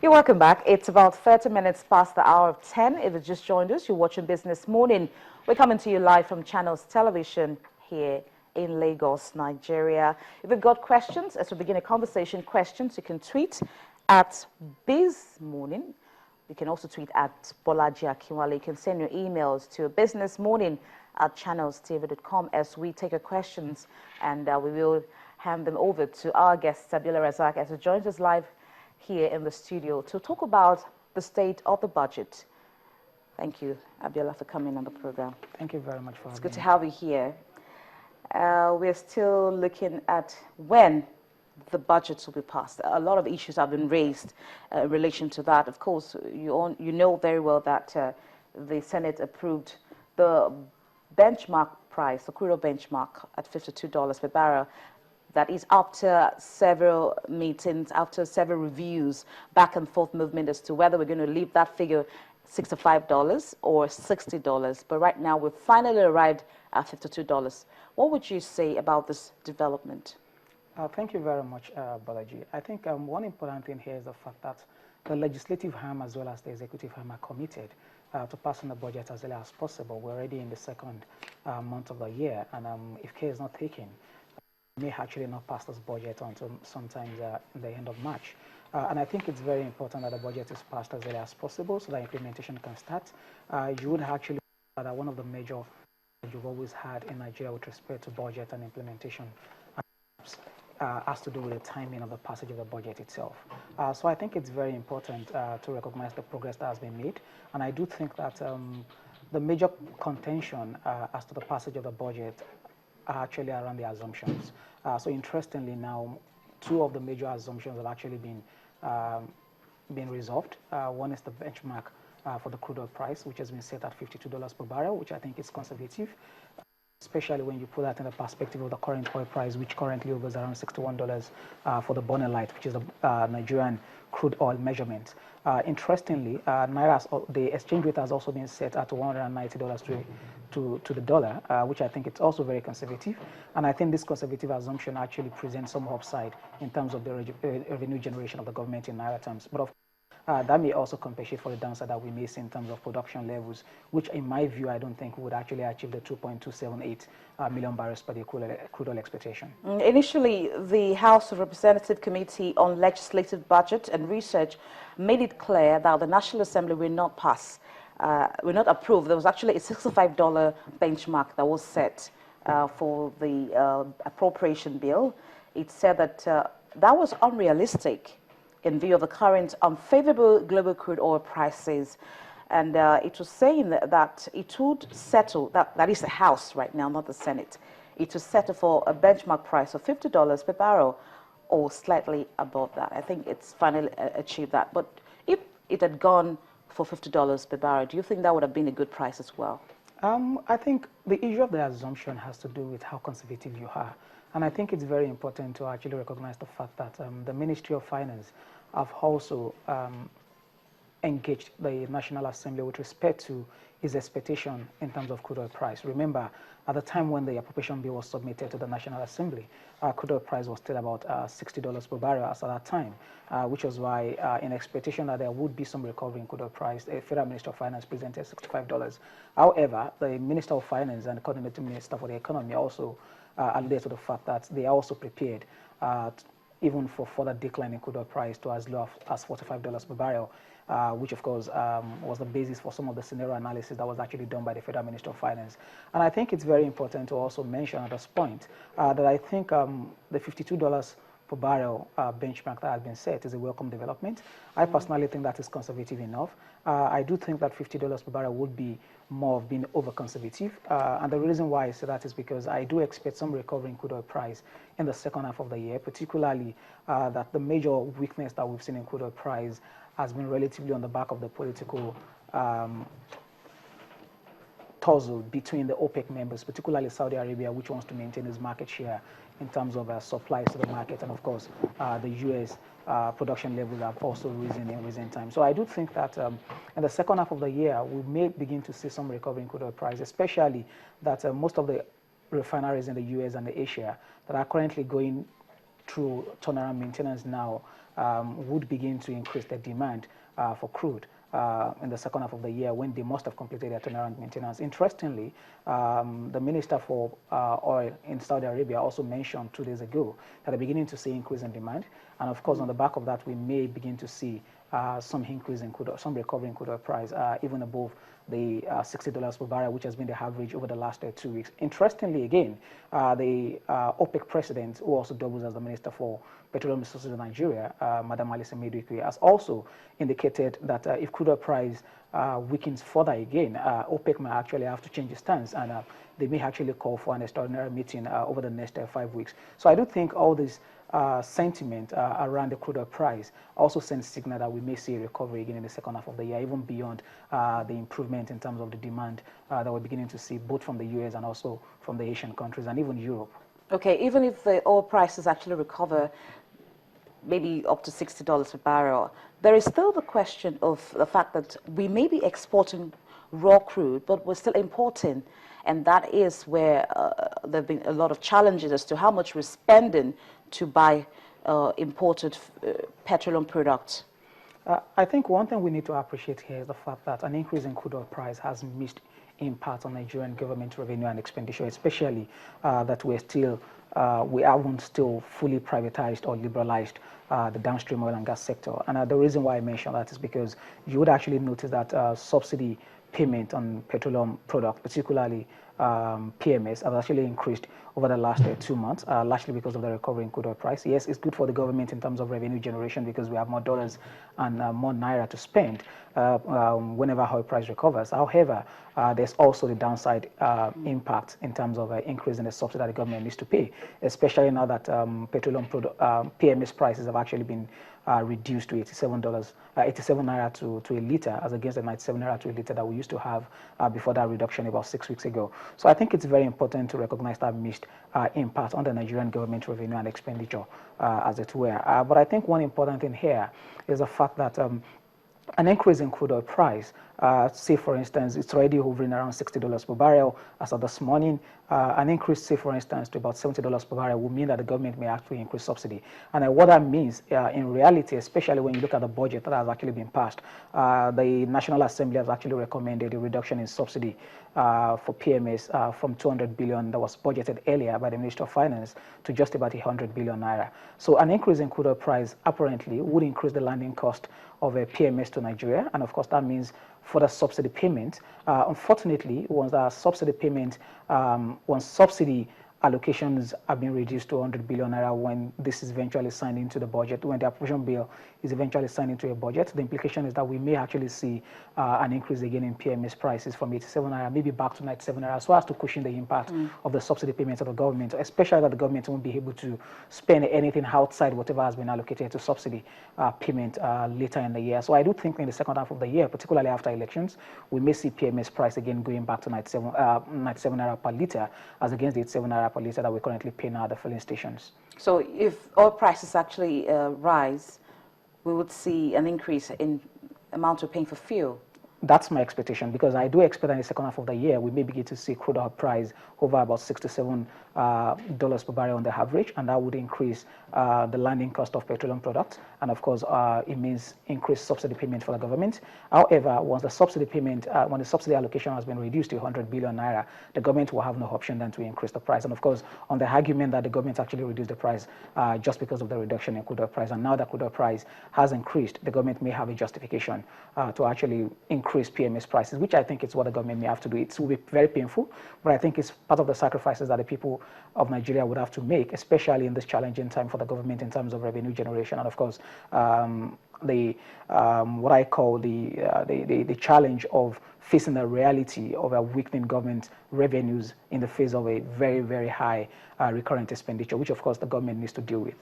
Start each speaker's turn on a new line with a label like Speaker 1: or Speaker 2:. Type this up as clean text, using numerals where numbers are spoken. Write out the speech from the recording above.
Speaker 1: You're welcome back. It's about 30 minutes past the hour of 10. If you just joined us, you're watching Business Morning. We're coming to you live from Channels Television here in Lagos, Nigeria. If you've got questions, as we begin a conversation, questions, you can tweet at BizMorning. You can also tweet at Bolaji Akinwale. You can send your emails to businessmorning@channelstv.com as we take your questions, and we will hand them over to our guest, Sabila Razak, as he joins us live here in the studio to talk about the state of the budget. Thank you, Abiola, for coming on the program.
Speaker 2: Thank you very much for having me.
Speaker 1: It's good to have you here. We're still looking at when the budgets will be passed. A lot of issues have been raised in relation to that. Of course, you know very well that the Senate approved the benchmark price, the crude oil benchmark, at $52 per barrel. That is after several meetings, after several reviews, back and forth movement as to whether we're going to leave that figure $65 or $60. But right now, we've finally arrived at $52. What would you say about this development?
Speaker 2: Thank you very much, Balaji. I think one important thing here is the fact that the legislative arm as well as the executive arm are committed to passing the budget as early as possible. We're already in the second month of the year, and if care is not taken, may actually not pass this budget until sometimes in the end of March. And I think it's very important that the budget is passed as early as possible so that implementation can start. You would actually that one of the major you've always had in Nigeria with respect to budget and implementation has to do with the timing of the passage of the budget itself. So I think it's very important to recognize the progress that has been made. And I do think that the major contention as to the passage of the budget are actually around the assumptions. So interestingly now, two of the major assumptions have actually been resolved. One is the benchmark for the crude oil price, which has been set at $52 per barrel, which I think is conservative, especially when you put that in the perspective of the current oil price, which currently hovers around $61 for the Bonner Light, which is the Nigerian crude oil measurement. Interestingly, the exchange rate has also been set at $190 to the dollar, which I think it's also very conservative. And I think this conservative assumption actually presents some upside in terms of the revenue generation of the government in Naira terms. But that may also compensate for the downside that we may see in terms of production levels, which in my view, I don't think would actually achieve the 2.278 million barrels per day crude oil expectation.
Speaker 1: Initially, the House of Representative Committee on Legislative Budget and Research made it clear that the National Assembly will not pass, will not approve. There was actually a $65 benchmark that was set for the appropriation bill. It said that that was unrealistic in view of the current unfavorable global crude oil prices. And it was saying that it would settle, that is the House right now, not the Senate, it would settle for a benchmark price of $50 per barrel or slightly above that. I think it's finally achieved that. But if it had gone for $50 per barrel, do you think that would have been a good price as well?
Speaker 2: I think the issue of the assumption has to do with how conservative you are. And I think it's very important to actually recognize the fact that the Ministry of Finance have also engaged the National Assembly with respect to its expectation in terms of crude oil price. Remember, at the time when the appropriation bill was submitted to the National Assembly, crude oil price was still about $60 per barrel as at that time, which was why in expectation that there would be some recovery in crude oil price, the Federal Minister of Finance presented $65. However, the Minister of Finance and the Coordinating Minister for the Economy also alluded to the fact that they are also prepared even for further decline in crude oil price to as low as $45 per barrel, which of course was the basis for some of the scenario analysis that was actually done by the Federal Minister of Finance. And I think it's very important to also mention at this point that I think the $52 per barrel benchmark that has been set is a welcome development. I personally think that is conservative enough. I do think that $50 per barrel would be more of being over-conservative. And the reason why I say that is because I do expect some recovery in crude oil price in the second half of the year, particularly that the major weakness that we've seen in crude oil price has been relatively on the back of the political tussle between the OPEC members, particularly Saudi Arabia, which wants to maintain its market share in terms of supplies to the market, and of course the US production levels have also risen in recent times. So I do think that in the second half of the year we may begin to see some recovery in crude oil price, especially that most of the refineries in the US and the Asia that are currently going through turnaround maintenance now would begin to increase the demand for crude in the second half of the year when they must have completed their turnaround maintenance. Interestingly, the Minister for Oil in Saudi Arabia also mentioned 2 days ago that they're beginning to see increase in demand. And of course, on the back of that, we may begin to see some increase in crude, some recovery in crude oil price, even above the $60 per barrel, which has been the average over the last 2 weeks. Interestingly, again, the OPEC president, who also doubles as the Minister for Petroleum Resources in Nigeria, Madam Alison Madueke, has also indicated that if crude oil price weakens further again, OPEC may actually have to change its stance, and they may actually call for an extraordinary meeting over the next 5 weeks. So I do think all this sentiment around the crude oil price also sends signal that we may see a recovery again in the second half of the year, even beyond the improvement in terms of the demand that we're beginning to see both from the US and also from the Asian countries and even Europe.
Speaker 1: Okay, even if the oil prices actually recover maybe up to $60 per barrel, there is still the question of the fact that we may be exporting raw crude, but we're still importing. And that is where there have been a lot of challenges as to how much we're spending to buy imported petroleum products.
Speaker 2: I think one thing we need to appreciate here is the fact that an increase in crude oil price has missed impact on Nigerian government revenue and expenditure, especially that we haven't still fully privatized or liberalized the downstream oil and gas sector. And the reason why I mention that is because you would actually notice that subsidy payment on petroleum products, particularly PMS, has actually increased over the last 2 months, largely because of the recovery in crude oil price. Yes, it's good for the government in terms of revenue generation because we have more dollars and more naira to spend whenever oil price recovers. However, there's also the downside impact in terms of increase in the subsidy that the government needs to pay, especially now that petroleum PMS prices have actually been reduced to $87 naira to a liter, as against the 97 naira to a liter that we used to have before that reduction about 6 weeks ago. So I think it's very important to recognize that missed impact on the Nigerian government revenue and expenditure, as it were. But I think one important thing here is the fact that an increase in crude oil price, say for instance, it's already hovering around $60 per barrel as of this morning. An increase, say for instance, to about $70 per barrel will mean that the government may actually increase subsidy. And what that means in reality, especially when you look at the budget that has actually been passed, the National Assembly has actually recommended a reduction in subsidy for PMS from 200 billion that was budgeted earlier by the Ministry of Finance to just about 100 billion naira. So an increase in crude oil price apparently would increase the landing cost of a PMS to Nigeria, and of course that means further subsidy payment. Unfortunately, once subsidy allocations have been reduced to 100 billion naira when this is eventually signed into the budget, when the appropriation bill is eventually signed into a budget, the implication is that we may actually see an increase again in PMS prices from 87 naira, maybe back to 97 naira, so as to cushion the impact of the subsidy payments of the government, especially that the government won't be able to spend anything outside whatever has been allocated to subsidy payment later in the year. So I do think in the second half of the year, particularly after elections, we may see PMS price again going back to 97 naira per litre, as against the 87 naira per litre that we currently pay now at the filling stations.
Speaker 1: So if oil prices actually rise, we would see an increase in amount we're paying for fuel.
Speaker 2: That's my expectation, because I do expect that in the second half of the year, we may begin to see crude oil price over about $67 per barrel on the average, and that would increase the landing cost of petroleum products. And of course, it means increased subsidy payment for the government. However, once the subsidy payment, when the subsidy allocation has been reduced to 100 billion naira, the government will have no option than to increase the price. And of course, on the argument that the government actually reduced the price just because of the reduction in crude oil price, and now that crude oil price has increased, the government may have a justification to actually increase PMS prices, which I think is what the government may have to do. It will be very painful, but I think it's part of the sacrifices that the people of Nigeria would have to make, especially in this challenging time for the government in terms of revenue generation, and of course, what I call the challenge of facing the reality of a weakening government revenues in the face of a very, very high recurrent expenditure, which of course the government needs to deal with.